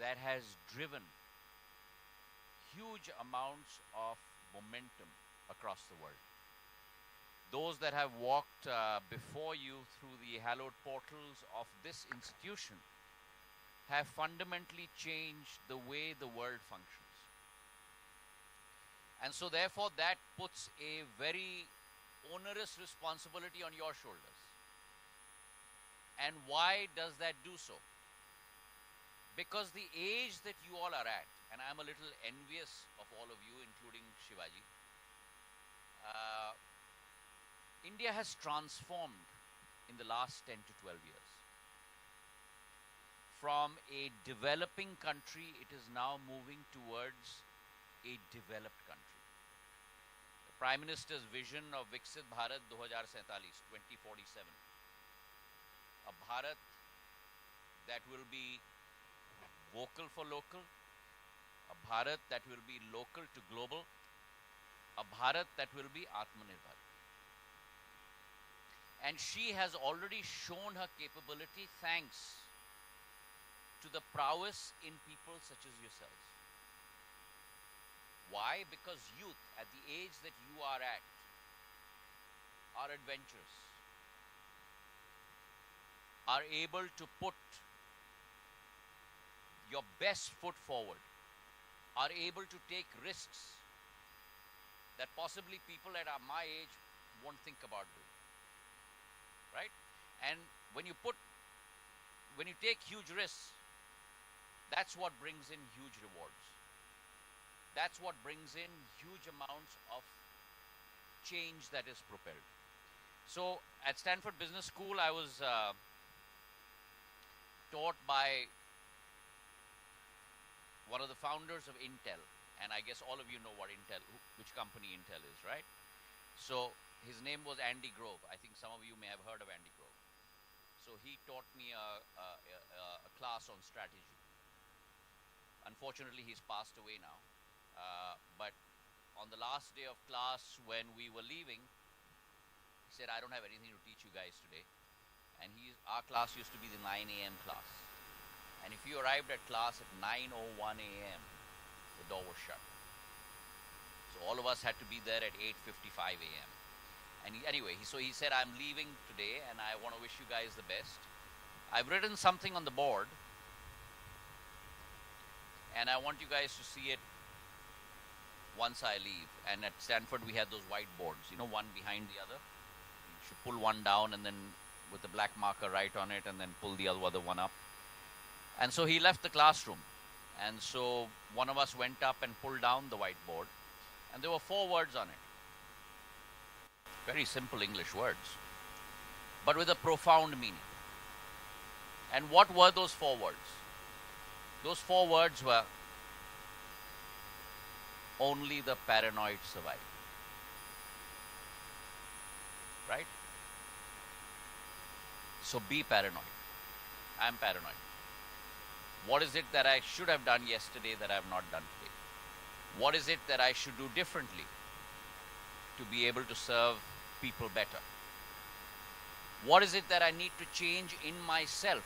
that has driven huge amounts of momentum across the world. Those that have walked before you through the hallowed portals of this institution have fundamentally changed the way the world functions. And so therefore that puts a very onerous responsibility on your shoulders. And why does that do so? Because the age that you all are at, and I'm a little envious of all of you, including Shivaji, India has transformed in the last 10 to 12 years. From a developing country, it is now moving towards a developed country. The Prime Minister's vision of Viksit Bharat 2047, a Bharat that will be vocal for local, a Bharat that will be local to global, a Bharat that will be Atmanirbhar. And she has already shown her capability thanks to the prowess in people such as yourselves. Why? Because youth, at the age that you are at, are adventurous, are able to put your best foot forward, are able to take risks that possibly people at my age won't think about doing. Right? And when you take huge risks, that's what brings in huge rewards. That's what brings in huge amounts of change that is propelled. So at Stanford Business School, I was taught by one of the founders of Intel, and I guess all of you know what Intel, which company Intel is, right? So his name was Andy Grove. I think some of you may have heard of Andy Grove. So he taught me a class on strategy. Unfortunately, he's passed away now. But on the last day of class, when we were leaving, he said, I don't have anything to teach you guys today. And our class used to be the 9 a.m. class. And if you arrived at class at 9:01 a.m., the door was shut. So all of us had to be there at 8:55 a.m. And so he said, I'm leaving today and I want to wish you guys the best. I've written something on the board and I want you guys to see it once I leave. And at Stanford we had those white boards, one behind the other. You should pull one down and then with the black marker write on it and then pull the other one up. And so he left the classroom. And so one of us went up and pulled down the whiteboard and there were 4 words on it. Very simple English words, but with a profound meaning. And what were those 4 words? Those 4 words were, only the paranoid survive. Right? So be paranoid. I'm paranoid. What is it that I should have done yesterday that I have not done today? What is it that I should do differently to be able to serve people better? What is it that I need to change in myself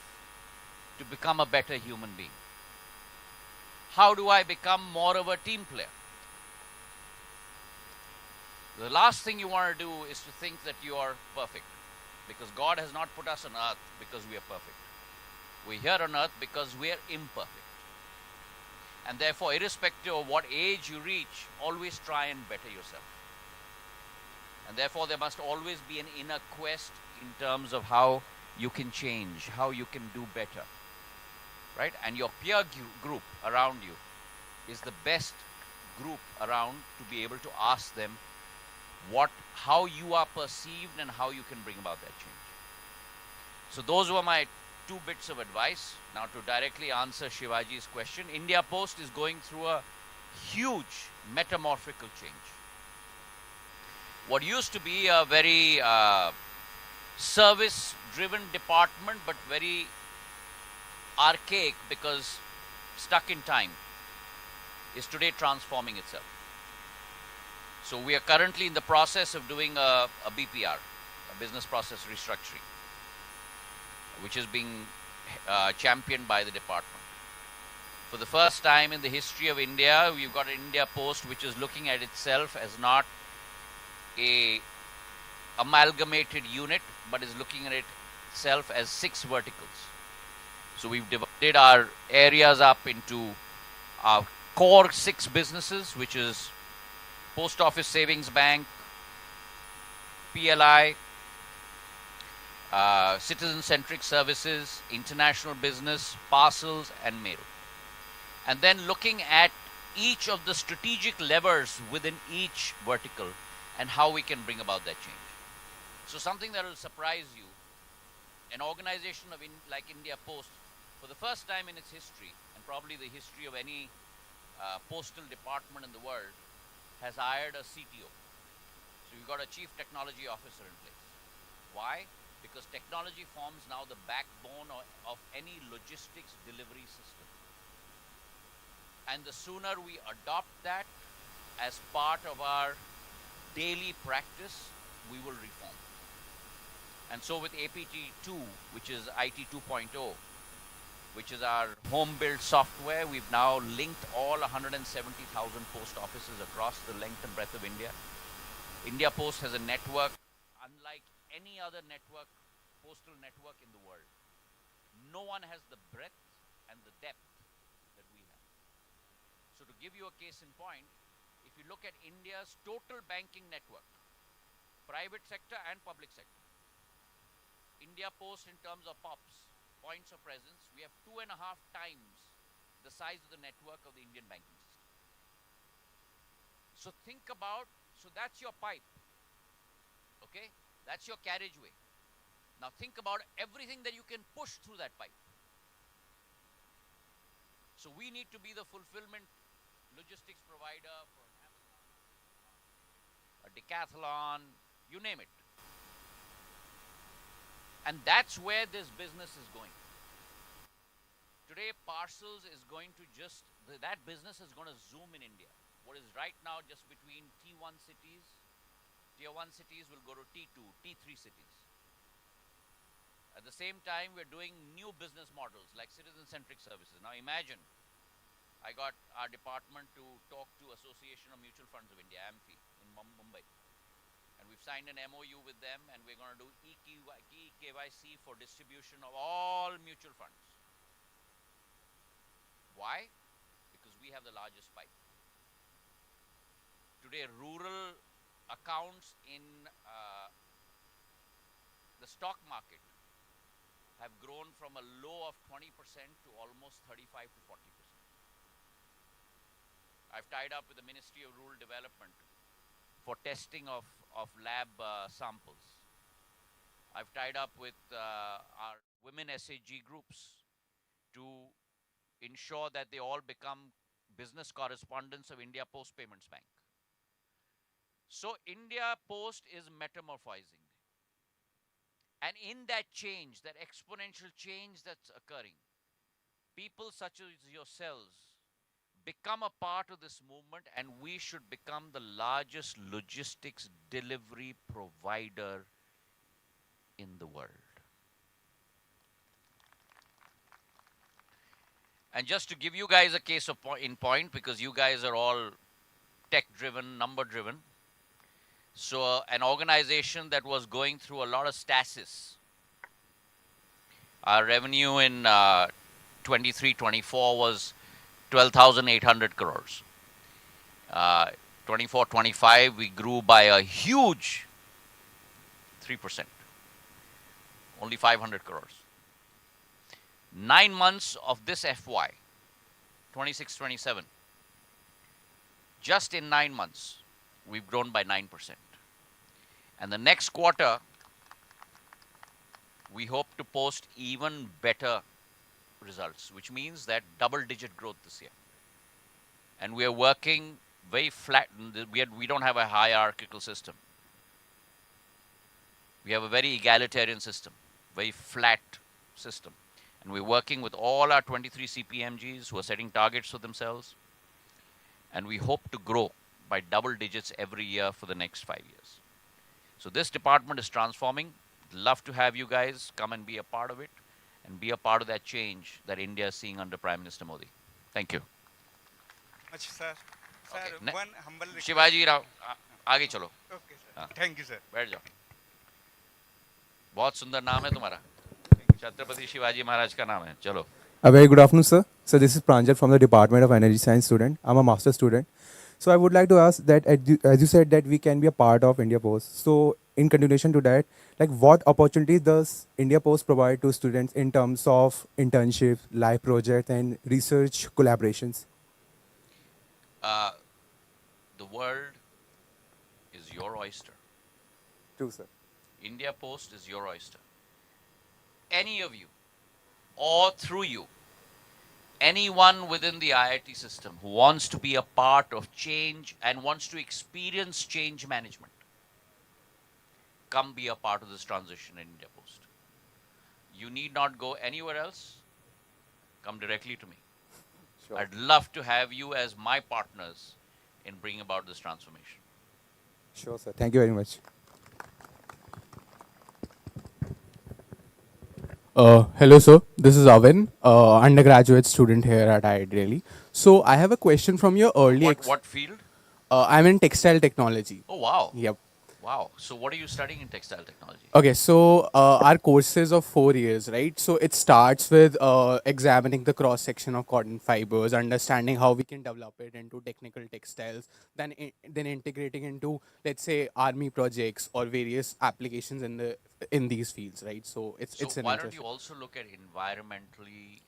to become a better human being? How do I become more of a team player? The last thing you want to do is to think that you are perfect, because God has not put us on earth because we are perfect. We're here on earth because we are imperfect. And therefore, irrespective of what age you reach, always try and better yourself. And therefore, there must always be an inner quest in terms of how you can change, how you can do better. Right? And your peer group around you is the best group around to be able to ask them how you are perceived and how you can bring about that change. So those were my 2 bits of advice. Now to directly answer Shivaji's question, India Post is going through a huge metamorphical change. What used to be a very service-driven department, but very archaic because stuck in time, is today transforming itself. So we are currently in the process of doing a BPR, a business process restructuring, which is being championed by the department. For the first time in the history of India, we've got an India Post which is looking at itself as not a amalgamated unit, but is looking at itself as 6 verticals. So we've divided our areas up into our core 6 businesses, which is Post Office Savings Bank, PLI, citizen-centric services, international business, parcels, and mail. And then looking at each of the strategic levers within each vertical and how we can bring about that change. So something that will surprise you, an organization like India Post, for the first time in its history, and probably the history of any postal department in the world, has hired a CTO. So you've got a Chief Technology Officer in place. Why? Because technology forms now the backbone of any logistics delivery system. And the sooner we adopt that as part of our daily practice, we will reform. And so with APT2, which is IT 2.0, which is our home-built software, we've now linked all 170,000 post offices across the length and breadth of India. India Post has a network unlike any other network, postal network in the world. No one has the breadth and the depth that we have. So to give you a case in point, if you look at India's total banking network, private sector and public sector, India Post in terms of POPs, points of presence, we have 2.5 times the size of the network of the Indian banking system. So think about, so that's your pipe, okay? That's your carriageway. Now think about everything that you can push through that pipe. So we need to be the fulfillment logistics provider for Amazon, a Decathlon, you name it. And that's where this business is going. Today, parcels is going to that business is going to zoom in India. What is right now just between T1 cities, Tier 1 cities will go to T2, T3 cities. At the same time, we're doing new business models like citizen-centric services. Now imagine, I got our department to talk to Association of Mutual Funds of India, AMFI, in Mumbai. And we've signed an MOU with them, and we're going to do eKYC for distribution of all mutual funds. Why? Because we have the largest pipe. Today, rural accounts in the stock market have grown from a low of 20% to almost 35 to 40%. I've tied up with the Ministry of Rural Development for testing of lab samples. I've tied up with our women SHG groups to ensure that they all become business correspondents of India Post Payments Bank. So India Post is metamorphosing. And in that change, that exponential change that's occurring, people such as yourselves become a part of this movement, and we should become the largest logistics delivery provider in the world. And just to give you guys a case in point, because you guys are all tech-driven, number-driven. So an organization that was going through a lot of stasis. Our revenue in 23-24 was 12,800 crores. 24-25, we grew by a huge 3%. Only 500 crores. 9 months of this FY, 26-27, just in 9 months, we've grown by 9%. And the next quarter, we hope to post even better results, which means that double-digit growth this year. And we are working very flat. We don't have a hierarchical system. We have a very egalitarian system, very flat system. And we're working with all our 23 CPMGs who are setting targets for themselves. And we hope to grow by double digits every year for the next 5 years. So this department is transforming. Love to have you guys come and be a part of it and be a part of that change that India is seeing under Prime Minister Modi. Thank you. Much, sir. Sir, Okay. one humble request. Shivaji Rao आगे चलो. Okay, sir. हाँ, Thank you, sir. बैठ जाओ. बहुत सुंदर नाम है तुम्हारा. छत्रपति शिवाजी महाराज का नाम है. चलो. A very good afternoon, sir. So this is Pranjal from the Department of Energy Science student. I'm a master student. So I would like to ask that, as you said, that we can be a part of India Post. So in continuation to that, like what opportunities does India Post provide to students in terms of internships, live projects, and research collaborations? Uh, the world is your oyster. True, sir. India Post is your oyster. Any of you, or through you, anyone within the IIT system who wants to be a part of change and wants to experience change management, come be a part of this transition in India Post. You need not go anywhere else. Come directly to me. Sure. I'd love to have you as my partners in bringing about this transformation. Sure, sir. Thank you very much. Hello, sir. This is Avin, undergraduate student here at IIT Delhi. So I have a question from your early. What field? I'm in textile technology. Oh, wow. Yep. Wow. So what are you studying in textile technology? Okay, so our courses of 4 years, right? So it starts with examining the cross section of cotton fibers, understanding how we can develop it into technical textiles, then integrating into, let's say, army projects or various applications in these fields, right? So So it's an why don't you interesting. also look at environmentally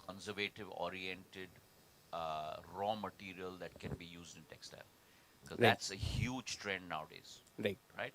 conservative oriented raw material that can be used in textile? Because Right, that's a huge trend nowadays, right. right?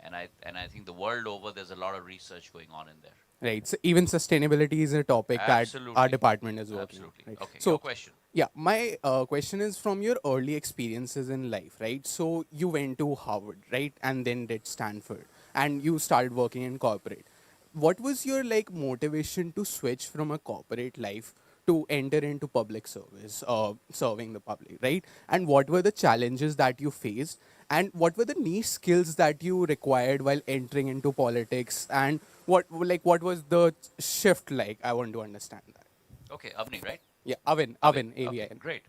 And I think the world over there's a lot of research going on in there. Right. So even sustainability is a topic that our Absolutely. department is working on. Absolutely. Right. Okay, your So question. yeah, my question is from your early experiences in life, right? So you went to Harvard, right, and then did Stanford, and you started working in corporate. What was your like motivation to switch from a corporate life to enter into public service, serving the public, right? And what were the challenges that you faced? And what were the niche skills that you required while entering into politics? And what was the shift like? I want to understand that. Okay, Avni, right? Yeah, Avin. Avin, Okay, AVIN. great.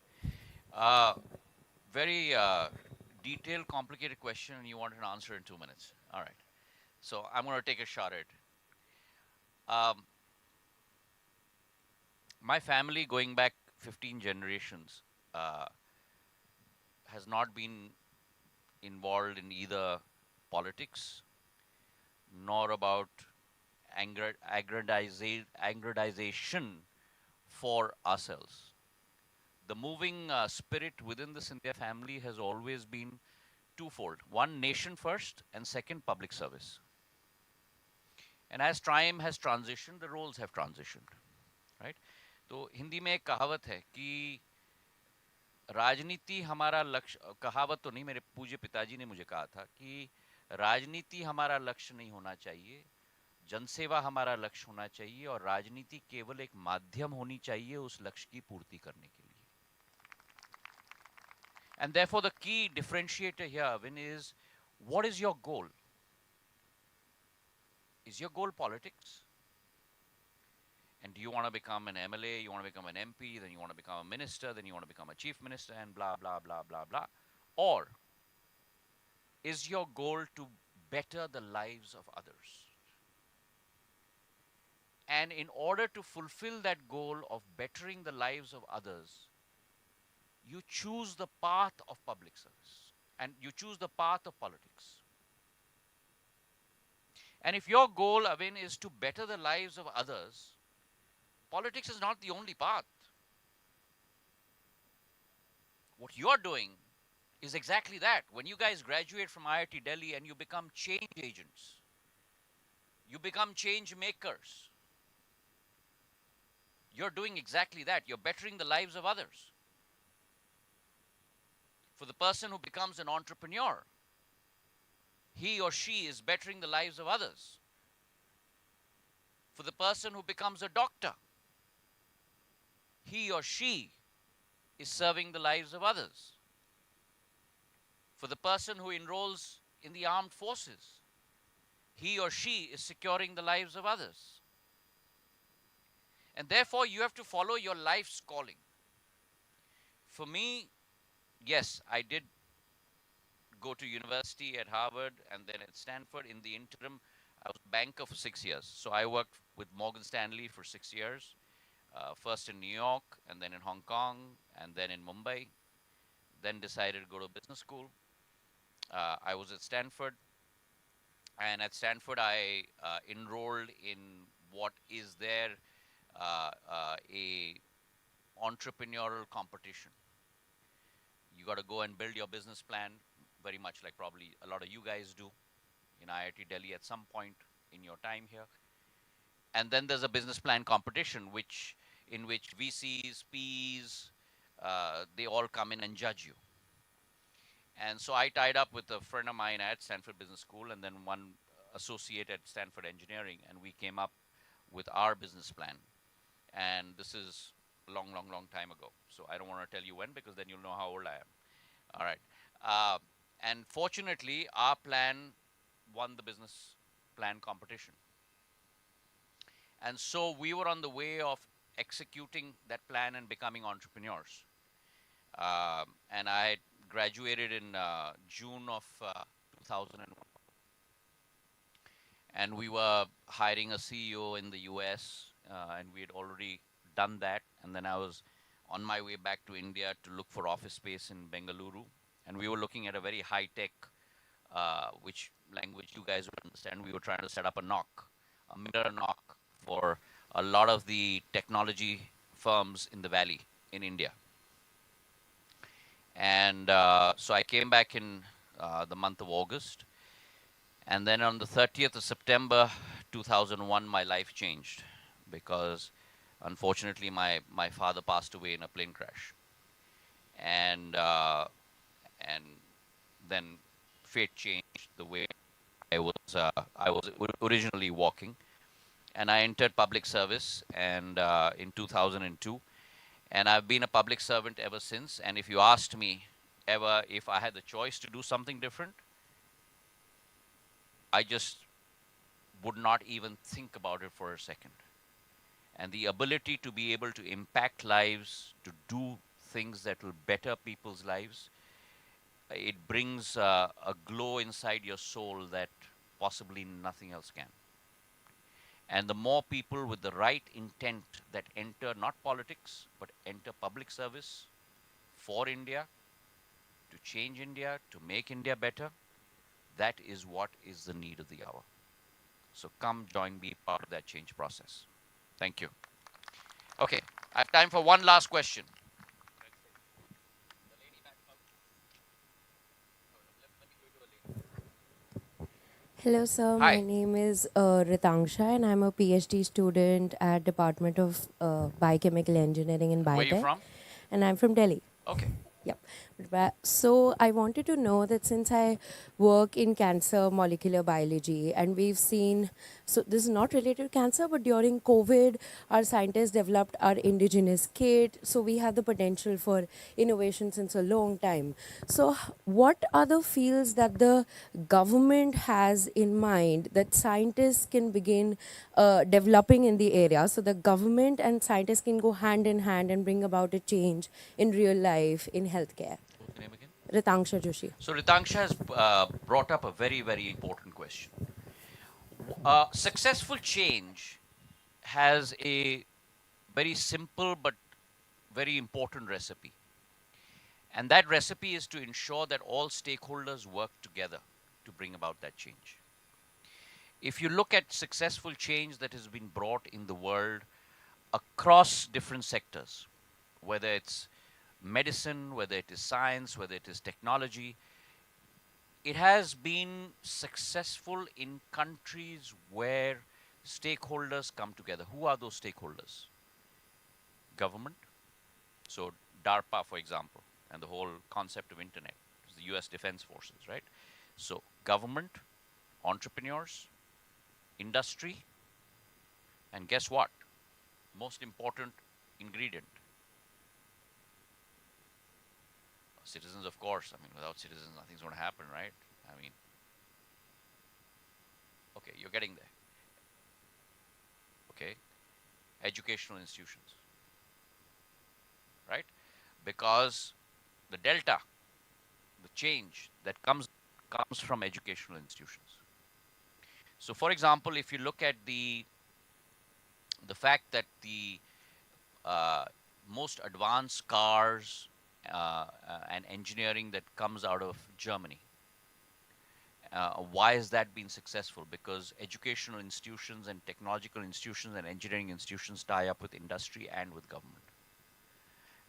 Uh, very detailed, complicated question, and you wanted an answer in 2 minutes. All right. So I'm going to take a shot at it. Um, my family, going back 15 generations, uh, has not been involved in either politics nor about aggrandization for ourselves. The moving spirit within the Scindia family has always been twofold: one, nation first, and second, public service. And as time has transitioned, the roles have transitioned, right? तो हिंदी में एक कहावत है कि राजनीति हमारा लक्ष्य, कहावत तो नहीं, मेरे पूज्य पिताजी ने मुझे कहा था कि राजनीति हमारा लक्ष्य नहीं होना चाहिए, जनसेवा हमारा लक्ष्य होना चाहिए, और राजनीति केवल एक माध्यम होनी चाहिए उस लक्ष्य की पूर्ति करने के लिए. And therefore, the key differentiator here, Vin, is what is your goal? Is your goal politics? And do you want to become an MLA? You want to become an MP? Then you want to become a minister? Then you want to become a chief minister? And blah, blah, blah, blah, blah. Or is your goal to better the lives of others? And in order to fulfill that goal of bettering the lives of others, you choose the path of public service and you choose the path of politics. And if your goal, Avin, is to better the lives of others, politics is not the only path. What you're doing is exactly that. When you guys graduate from IIT Delhi and you become change agents, you become change makers, you're doing exactly that. You're bettering the lives of others. For the person who becomes an entrepreneur, he or she is bettering the lives of others. For the person who becomes a doctor, he or she is serving the lives of others. For the person who enrolls in the armed forces, he or she is securing the lives of others. And therefore, you have to follow your life's calling. For me, yes, I did go to university at Harvard and then at Stanford. In the interim, I was a banker for 6 years. So I worked with Morgan Stanley for 6 years, first in New York, and then in Hong Kong, and then in Mumbai. Then decided to go to business school. I was at Stanford, and at Stanford, I enrolled in what is there a entrepreneurial competition. You got to go and build your business plan, very much like probably a lot of you guys do in IIT Delhi at some point in your time here. And then there's a business plan competition, in which VCs, Ps, they all come in and judge you. And so I tied up with a friend of mine at Stanford Business School and then one associate at Stanford Engineering, and we came up with our business plan. And this is a long, long, long time ago. So I don't want to tell you when, because then you'll know how old I am. All right. And fortunately, our plan won the business plan competition. And so we were on the way of executing that plan and becoming entrepreneurs. And I graduated in June of 2001. And we were hiring a CEO in the US, and we had already done that. And then I was on my way back to India to look for office space in Bengaluru. And we were looking at a very high tech, which language you guys would understand. We were trying to set up a mirror knock for a lot of the technology firms in the valley in India. And so I came back in the month of August. And then on the 30th of September 2001, my life changed because unfortunately my father passed away in a plane crash. And then fate changed the way I was originally walking. And I entered public service and in 2002. And I've been a public servant ever since. And if you asked me ever if I had the choice to do something different, I just would not even think about it for a second. And the ability to be able to impact lives, to do things that will better people's lives, it brings a glow inside your soul that possibly nothing else can. And the more people with the right intent that enter not politics, but enter public service for India, to change India, to make India better, that is what is the need of the hour. So come join me part of that change process. Thank you. Okay, I have time for one last question. Hello, sir. Hi. My name is Ritangsha, and I'm a PhD student at Department of Biochemical Engineering in Where are you Biotech. from? And I'm from Delhi. Okay. Yep. So I wanted to know that since I work in cancer molecular biology, and we've seen, so this is not related to cancer, but during COVID, our scientists developed our indigenous kit. So we have the potential for innovation since a long time. So what are the fields that the government has in mind that scientists can begin developing in the area, so the government and scientists can go hand in hand and bring about a change in real life in healthcare? What's the name again? Ritangsha Joshi. So Ritangsha has brought up a very, very important question. Successful change has a very simple but very important recipe. And that recipe is to ensure that all stakeholders work together to bring about that change. If you look at successful change that has been brought in the world across different sectors, whether it's medicine, whether it is science, whether it is technology, it has been successful in countries where stakeholders come together. Who are those stakeholders? Government. So DARPA, for example, and the whole concept of internet is the US Defense Forces, right? So government, entrepreneurs, industry, and guess what? Most important ingredient, citizens, of course. I mean, without citizens, nothing's going to happen, right? I mean, okay, you're getting there. Okay. educational institutions, right? Because the delta, the change that comes from educational institutions. So, for example, if you look at the fact that the uh, most advanced cars and engineering that comes out of Germany, why has that been successful? Because educational institutions and technological institutions and engineering institutions tie up with industry and with government.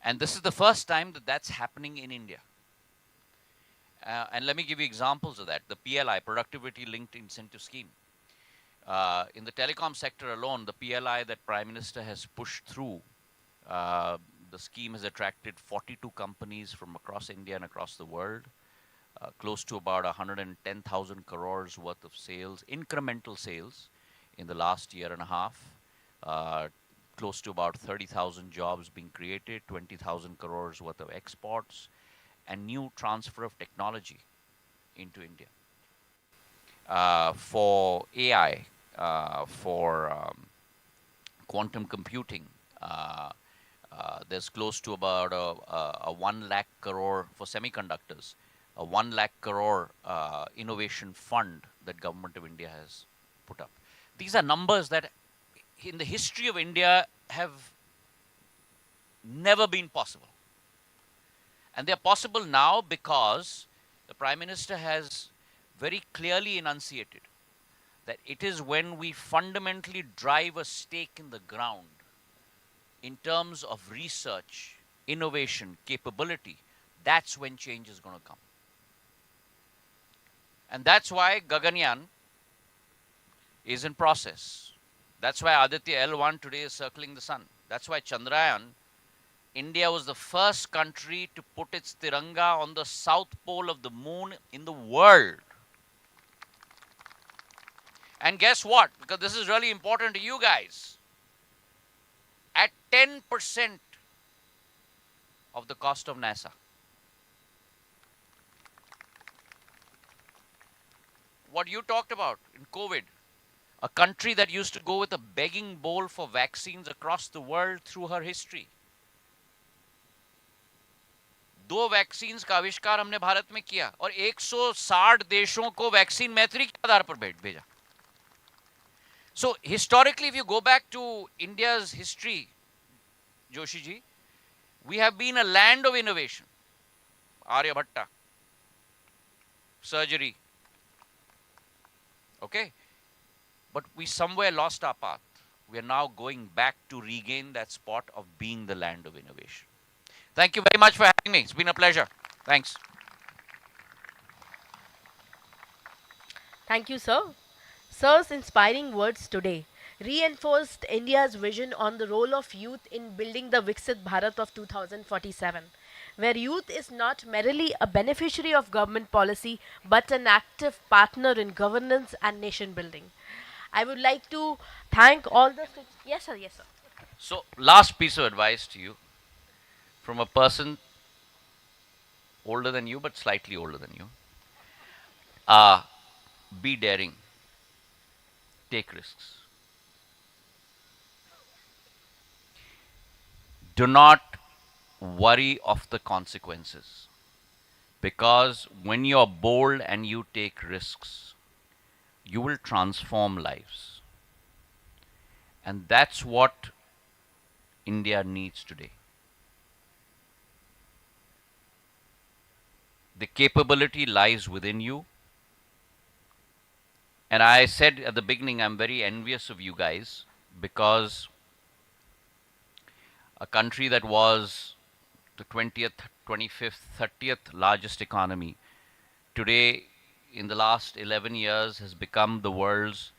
And this is the first time that that's happening in India. And let me give you examples of that. The PLI, Productivity Linked Incentive Scheme. In the telecom sector alone, the PLI that Prime Minister has pushed through, the scheme has attracted 42 companies from across India and across the world, close to about 110,000 crores worth of sales, incremental sales in the last year and a half, close to about 30,000 jobs being created, 20,000 crores worth of exports, and new transfer of technology into India. For AI, for quantum computing, there's close to about a 1 lakh crore for semiconductors, a 1 lakh crore innovation fund that Government of India has put up. These are numbers that in the history of India have never been possible. And they're possible now because the Prime Minister has very clearly enunciated that it is when we fundamentally drive a stake in the ground in terms of research, innovation, capability, that's when change is going to come. And that's why Gaganyaan is in process. That's why Aditya L1 today is circling the sun. That's why Chandrayaan, India was the first country to put its Tiranga on the south pole of the moon in the world. And guess what? Because this is really important to you guys. At 10% of the cost of NASA. What you talked about in COVID, a country that used to go with a begging bowl for vaccines across the world through her history. 2 vaccines का आविष्कार हमने भारत में किया और 160 देशों को vaccine मैत्री के आधार पर भेजा. So historically, if you go back to India's history, Joshi ji, we have been a land of innovation. Aryabhatta, surgery. Okay? But we somewhere lost our path. We are now going back to regain that spot of being the land of innovation. Thank you very much for having me. It's been a pleasure. Thanks. Thank you, sir. Sir's inspiring words today reinforced India's vision on the role of youth in building the Viksit Bharat of 2047, where youth is not merely a beneficiary of government policy but an active partner in governance and nation building. I would like to thank all the... Yes, sir. Yes, sir. So, last piece of advice to you from a person older than you but slightly older than you. Be daring. Take risks. Do not worry of the consequences, because when you're bold and you take risks, you will transform lives. And that's what India needs today. The capability lies within you. And I said at the beginning, I'm very envious of you guys, because a country that was the 20th, 25th, 30th largest economy, today in the last 11 years has become the world's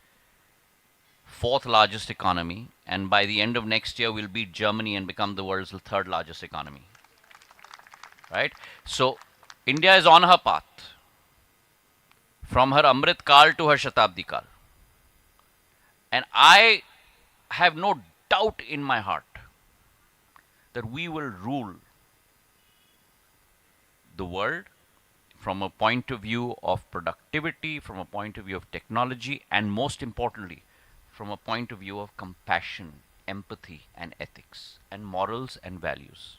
4th largest economy. And by the end of next year, we'll beat Germany and become the world's 3rd largest economy. Right? So, India is on her path. From her Amrit Kal to her Shatabdi Kal. And I have no doubt in my heart that we will rule the world from a point of view of productivity, from a point of view of technology, and most importantly, from a point of view of compassion empathy and ethics and morals and values.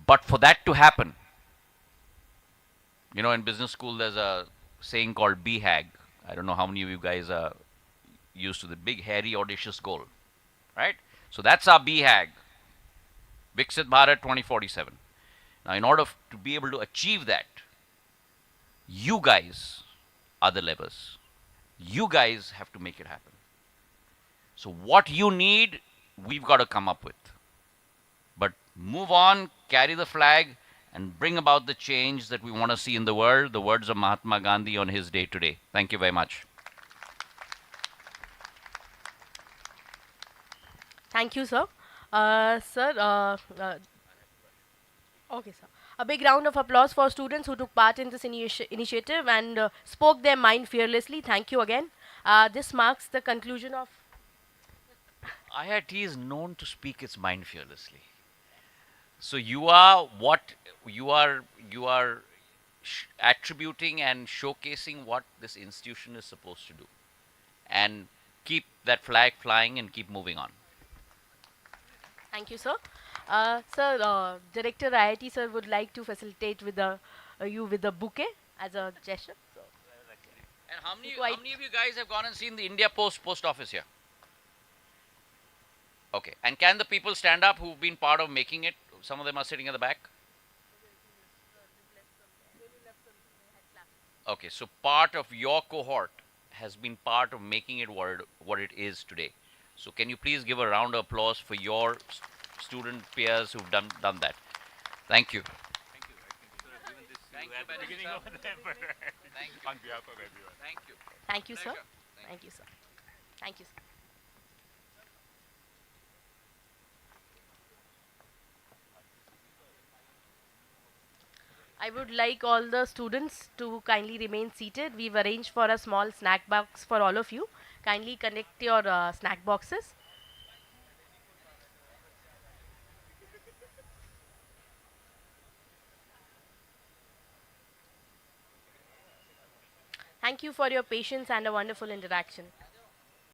But for that to happen, in business school there's a saying called BHAG. I don't know how many of you guys are used to the big, hairy, audacious goal, right? So that's our BHAG, Viksit Bharat 2047. Now, in order to be able to achieve that, you guys are the levers. You guys have to make it happen. So what you need, we've got to come up with. But move on, carry the flag, and bring about the change that we want to see in the world. The words of Mahatma Gandhi on his day today. Thank you very much. Thank you, sir. Okay, sir. A big round of applause for students who took part in this initiative and spoke their mind fearlessly. Thank you again. This marks the conclusion of. IIT is known to speak its mind fearlessly. So you are what you are attributing and showcasing what this institution is supposed to do, and keep that flag flying and keep moving on. Thank you, sir. Sir, Director IIT sir would like to facilitate with you with the bouquet as a gesture. So, And how many of you guys have gone and seen the India post office here? Okay. And can the people stand up who've been part of making it? Some of them are sitting at the back. Okay. So part of your cohort has been part of making it what it is today. So can you please give a round of applause for your student peers who've done that? Thank you. Thank you. I think, sir, given this Thank at you, the beginning of the Thank you. on behalf of everyone. Thank you. thank you, sir. Pleasure. Thank you, sir. Thank you, sir. I would like all the students to kindly remain seated. We've arranged for a small snack box for all of you. Kindly connect your snack boxes. Thank you for your patience and a wonderful interaction.